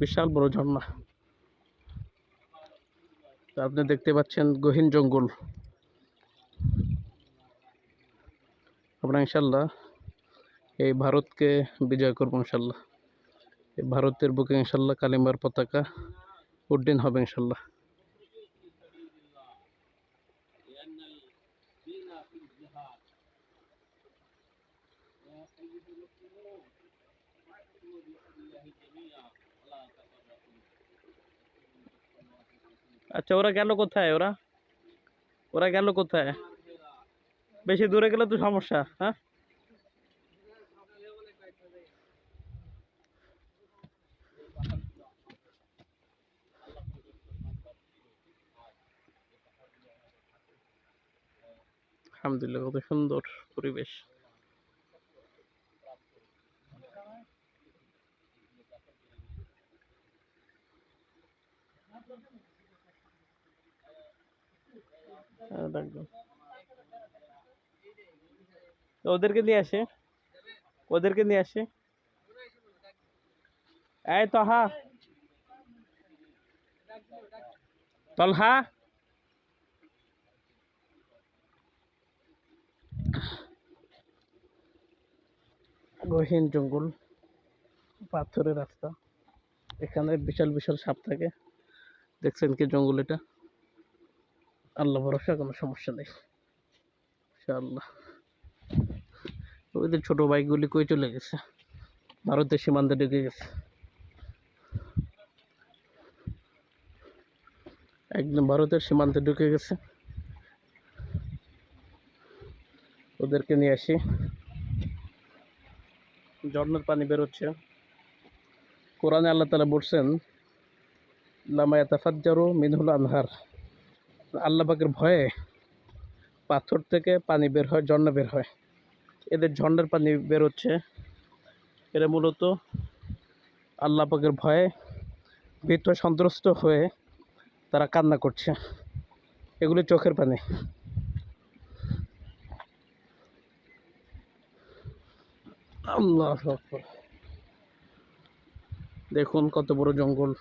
বিশাল বড় ঝর্ণা। আপনি দেখতে পাচ্ছেন গহীন জঙ্গল। আমরা ইনশাল্লাহ এই ভারতকে বিজয় করবো ইনশাল্লাহ। এই ভারতের বুকে ইনশাল্লাহ কালিমার পতাকা উড্ডীন হবে ইনশাল্লাহ। আচ্ছা, ওরা গেল কোথায়? ওরা ওরা গেল কোথায়? বেশি দূরে গেলে তো সমস্যা। হ্যাঁ, আলহামদুলিল্লাহ, কত সুন্দর পরিবেশ। ওদেরকে নিয়ে আসে, ওদেরকে নিয়ে আসে। এই তহা, তলহা, গহীন জঙ্গল, পাথরের রাস্তা। এখানে বিশাল বিশাল সাপ থাকে। দেখছেন কি জঙ্গল এটা? আল্লাহ ভরসা, কোনো সমস্যা নেই ইনশাআল্লাহ। ওদের ছোট বাইকগুলি কই চলে গেছে? ভারতের সীমান্তে ঢুকে গেছে একদম, ভারতের সীমান্তে ঢুকে গেছে। ওদেরকে নিয়ে আসি। ঝর্ণার পানি বেরোচ্ছে। কোরআনে আল্লাহ তাআলা বলছেন, লামা ইয়াতাফাজ্জারু মিনহুল আনহার। আল্লাহ পাকের ভয়ে পাথর থেকে পানি বের হয়, ঝর্ণা বের হয়। এদের ঝর্ণার পানি বেরোচ্ছে। এরা মূলত আল্লাহ পাকের ভয়ে ভীত সন্ত্রস্ত হয়ে তারা কান্না করছে। এগুলি চোখের পানি। আল্লাহু আকবার। দেখুন কত বড় জঙ্গল।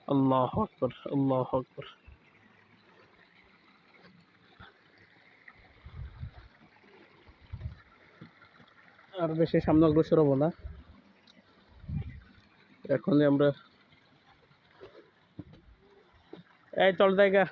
আল্লাহু আকবার, আল্লাহু আকবার। আর বেশি সামনে অগ্রসর হবো না, এখনই আমরা। এই চল জায়গা।